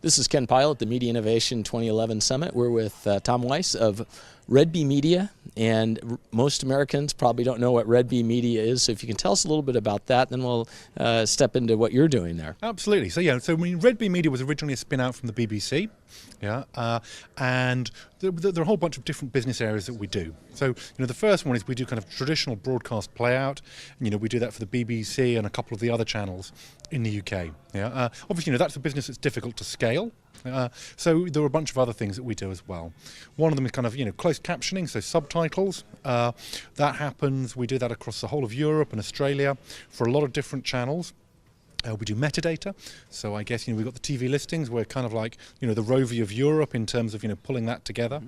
This is Ken Pyle at the Media Innovation 2011 Summit. We're with Tom Weiss of Red Bee Media, and most Americans probably don't know what Red Bee Media is. So if you can tell us a little bit about that, then we'll step into what you're doing there. Absolutely. So Red Bee Media was originally a spin out from the BBC, and there are a whole bunch of different business areas that we do. So the first one is we do kind of traditional broadcast playout. We do that for the BBC and a couple of the other channels in the UK. Obviously, that's a business that's difficult to scale. So there are a bunch of other things that we do as well. One of them is kind of closed captioning, so subtitles. That happens. We do that across the whole of Europe and Australia for a lot of different channels. We do metadata, so I guess we've got the TV listings. We're kind of like the Rovio of Europe in terms of pulling that together.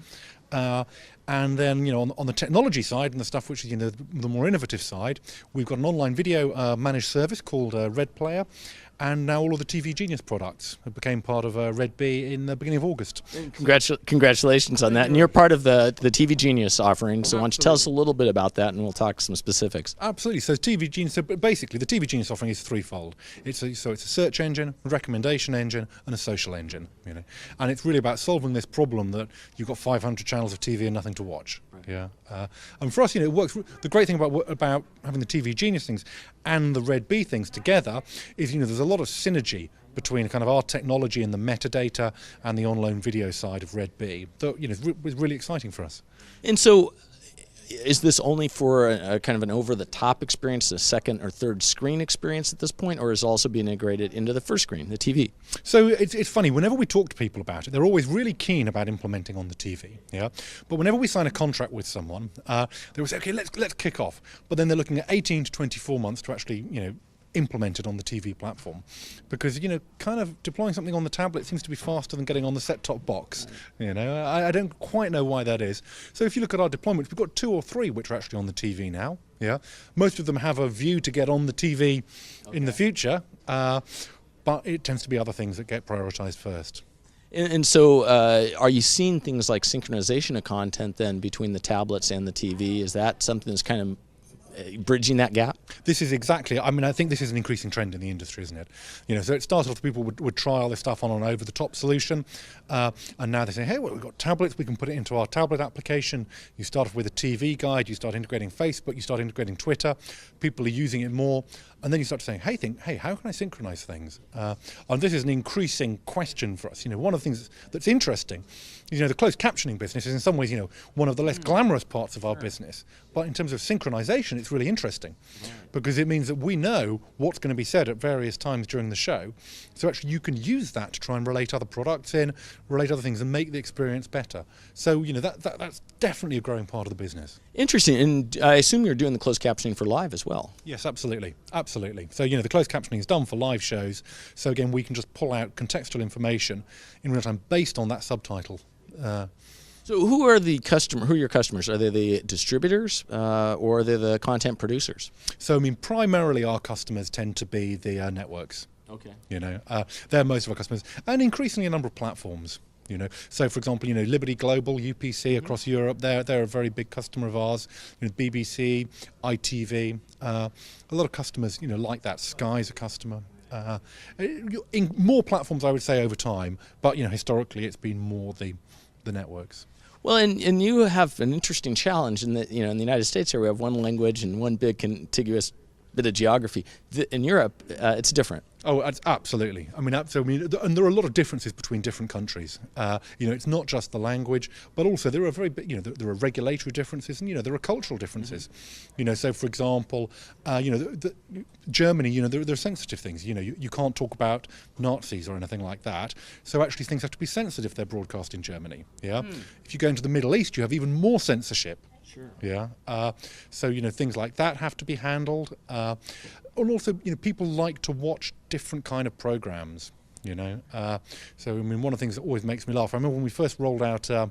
And then on the technology side and the stuff which is the more innovative side, we've got an online video managed service called Red Player, and now all of the TV Genius products became part of Red Bee in the beginning of August. Congratulations on that. And you're part of the TV Genius offering, so why don't you tell us a little bit about that, and we'll talk some specifics. Absolutely. So TV Genius, basically the TV Genius offering is threefold. It's a search engine, a recommendation engine, and a social engine. And it's really about solving this problem that you've got 500 channels of TV and nothing to watch. Right. And for us, it works. The great thing about having the TV Genius things and the Red Bee things together is there's a lot of synergy between kind of our technology and the metadata and the online video side of Red Bee. So was really exciting for us. And so, is this only for a kind of an over-the-top experience, a second or third screen experience at this point, or is it also being integrated into the first screen, the TV? So it's funny, whenever we talk to people about it, they're always really keen about implementing on the TV. But whenever we sign a contract with someone, they will say, okay, let's kick off. But then they're looking at 18 to 24 months to actually, implemented on the TV platform, because kind of deploying something on the tablet seems to be faster than getting on the set-top box. I don't quite know why that is. So if you look at our deployments, we've got 2 or 3 which are actually on the TV now. Most of them have a view to get on the TV in the future, but it tends to be other things that get prioritized first. And so are you seeing things like synchronization of content then between the tablets and the TV? Is that something that's kind of bridging that gap? This is exactly, I think this is an increasing trend in the industry, isn't it? So it started off, people would trial this stuff on an over-the-top solution, and now they say, hey, well, we've got tablets, we can put it into our tablet application. You start off with a TV guide, you start integrating Facebook, you start integrating Twitter, people are using it more, and then you start saying, hey, how can I synchronize things? And this is an increasing question for us. One of the things that's interesting is, the closed captioning business is in some ways, one of the less glamorous parts of our business. But in terms of synchronization, it's really interesting because it means that we know what's going to be said at various times during the show. So actually you can use that to try and relate other products in, relate other things and make the experience better. So, that's definitely a growing part of the business. Interesting. And I assume you're doing the closed captioning for live as well. Yes, absolutely. Absolutely. So, the closed captioning is done for live shows. So again, we can just pull out contextual information in real time based on that subtitle. So who are your customers? Are they the distributors or are they the content producers? So, primarily our customers tend to be the networks. Okay. They're most of our customers, and increasingly a number of platforms. So for example, Liberty Global, UPC across Europe, they're a very big customer of ours. BBC, ITV, a lot of customers, like that. Sky's a customer. In more platforms, I would say, over time, but historically, it's been more the networks. Well, and you have an interesting challenge in that in the United States here we have one language and one big contiguous bit of geography. In Europe, it's different. Oh, absolutely. And there are a lot of differences between different countries. It's not just the language, but also there are very big, there are regulatory differences, and there are cultural differences. So for example, Germany, there are sensitive things. You can't talk about Nazis or anything like that. So actually, things have to be censored if they're broadcast in Germany. If you go into the Middle East, you have even more censorship. Sure. So things like that have to be handled. And also, people like to watch different kind of programs, So, one of the things that always makes me laugh, I remember when we first rolled out the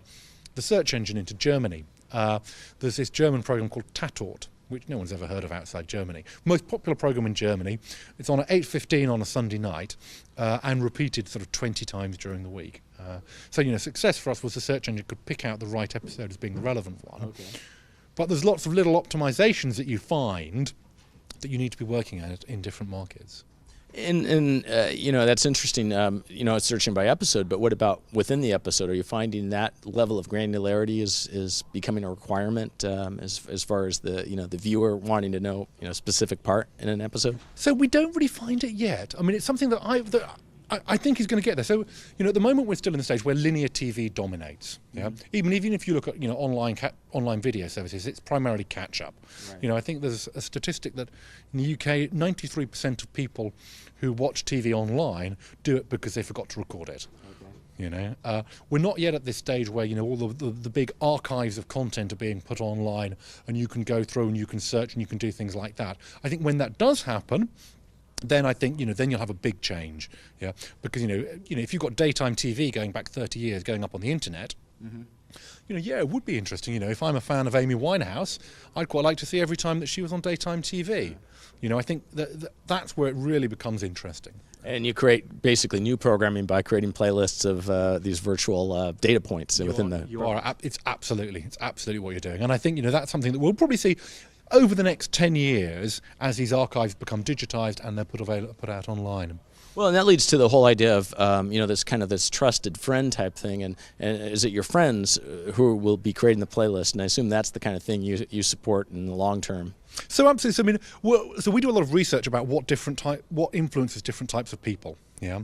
search engine into Germany, there's this German program called Tatort, which no one's ever heard of outside Germany. Most popular program in Germany. It's on at 8:15 on a Sunday night and repeated sort of 20 times during the week. So, success for us was the search engine could pick out the right episode as being the relevant one. Okay. But there's lots of little optimizations that you find that you need to be working at in different markets. And that's interesting. It's searching by episode, but what about within the episode? Are you finding that level of granularity is becoming a requirement as far as the viewer wanting to know specific part in an episode? So we don't really find it yet. I mean, it's something that I think is going to get there. So, at the moment we're still in the stage where linear TV dominates. Yeah, even if you look at online video services, it's primarily catch up. Right. I think there's a statistic that in the UK, 93% of people who watch TV online do it because they forgot to record it. Okay. We're not yet at this stage where all the big archives of content are being put online, and you can go through and you can search and you can do things like that. I think when that does happen, then I think then you'll have a big change, because if you've got daytime TV going back 30 years going up on the internet, it would be interesting. If I'm a fan of Amy Winehouse, I'd quite like to see every time that she was on daytime TV. I think that's where it really becomes interesting. And you create basically new programming by creating playlists of these virtual data points within the. It's absolutely what you're doing, and I think that's something that we'll probably see over the next 10 years as these archives become digitized and they're put out online. Well, and that leads to the whole idea of this trusted friend type thing, and is it your friends who will be creating the playlist? And I assume that's the kind of thing you support in the long term. So absolutely. So we do a lot of research about what influences different types of people. Yeah,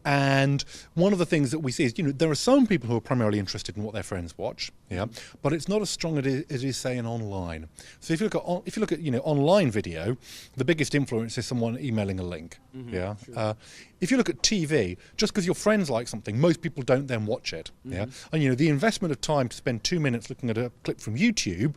and one of the things that we see is there are some people who are primarily interested in what their friends watch. Yeah, but it's not as strong as it is say in online. So if you look at online video, the biggest influence is someone emailing a link. Mm-hmm, yeah. Sure. If you look at TV, just because your friends like something, most people don't then watch it. Mm-hmm. Yeah, and the investment of time to spend 2 minutes looking at a clip from YouTube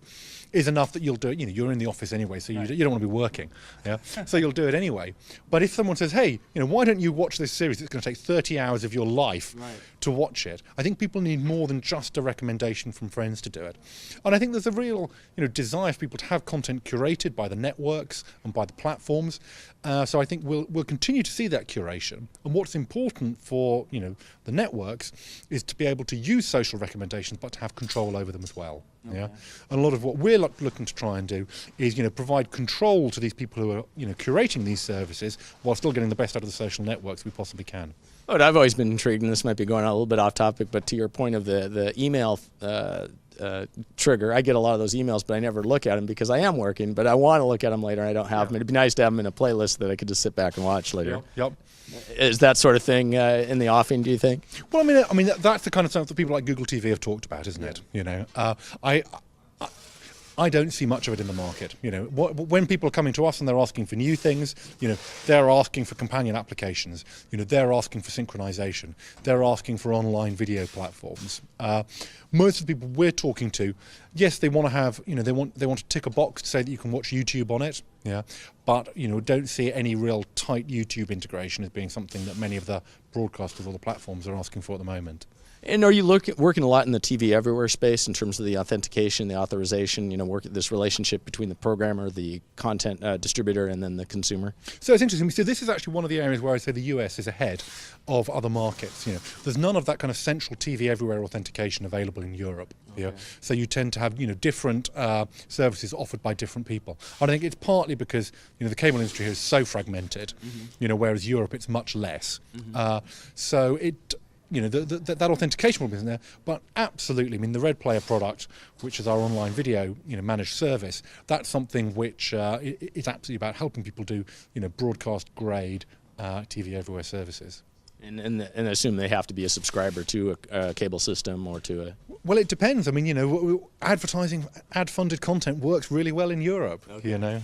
is enough that you'll do it. You're in the office anyway, so you don't want to be working. Yeah, so you'll do it anyway. But if someone says, "Hey, why don't you watch this series? It's going to take 30 hours of your life to watch it." I think people need more than just a recommendation from friends to do it. And I think there's a real desire for people to have content curated by the networks and by the platforms. So I think we'll continue to see that curation. And what's important for the networks is to be able to use social recommendations, but to have control over them as well. Okay. Yeah, and a lot of what we're looking to try and do is provide control to these people who are curating these services while still getting the best out of the social networks we possibly can. But I've always been intrigued, and this might be going a little bit off topic, but to your point of the email trigger, I get a lot of those emails, but I never look at them because I am working, but I want to look at them later, and I don't have them. It'd be nice to have them in a playlist that I could just sit back and watch later. Yep. Is that sort of thing in the offing, do you think? Well, I mean that's the kind of stuff that people like Google TV have talked about, isn't it? I don't see much of it in the market. When people are coming to us and they're asking for new things, they're asking for companion applications. They're asking for synchronization. They're asking for online video platforms. Most of the people we're talking to, yes, they want to have, they want to tick a box to say that you can watch YouTube on it. Yeah, but don't see any real tight YouTube integration as being something that many of the broadcasters or the platforms are asking for at the moment. And are you working a lot in the TV everywhere space in terms of the authentication, the authorization, this relationship between the programmer, the content distributor, and then the consumer? So it's interesting. So this is actually one of the areas where I say the US is ahead of other markets. There's none of that kind of central TV everywhere authentication available in Europe. Okay. Yeah, so you tend to have different services offered by different people. And I think it's partly because the cable industry here is so fragmented. Mm-hmm. Whereas Europe it's much less. Mm-hmm. So it. That authentication problem isn't there, but absolutely, the Red Player product, which is our online video, managed service, that's something which is absolutely about helping people do, broadcast grade TV everywhere services. And I assume they have to be a subscriber to a cable system or to a... Well, it depends. Advertising, ad-funded content works really well in Europe. Okay.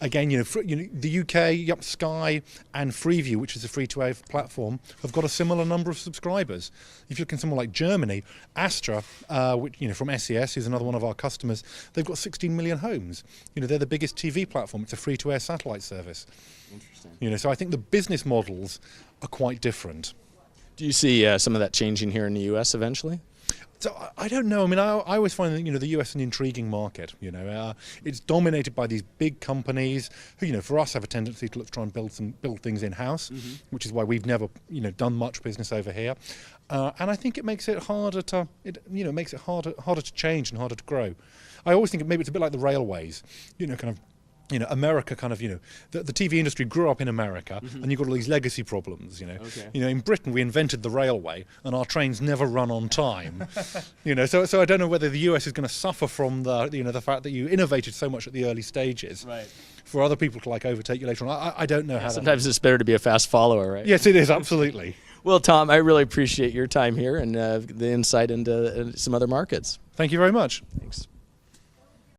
Again, the UK, Sky and Freeview, which is a free-to-air platform, have got a similar number of subscribers. If you look in somewhere like Germany, Astra, which from SES, who's another one of our customers, they've got 16 million homes. They're the biggest TV platform. It's a free-to-air satellite service. Interesting. So I think the business models are quite different. Do you see some of that changing here in the US eventually? So I don't know. I always find that the US an intriguing market. It's dominated by these big companies who, for us, have a tendency to try and build things in house, mm-hmm. which is why we've never, done much business over here. And I think it makes it harder to, harder to change and harder to grow. I always think maybe it's a bit like the railways. Kind of America kind of, the TV industry grew up in America, and you've got all these legacy problems, Okay. In Britain we invented the railway and our trains never run on time. So I don't know whether the US is going to suffer from the fact that you innovated so much at the early stages. Right. For other people to overtake you later on. I don't know how Sometimes it's better to be a fast follower, right? Yes, it is, absolutely. Well, Tom, I really appreciate your time here and the insight into some other markets. Thank you very much. Thanks.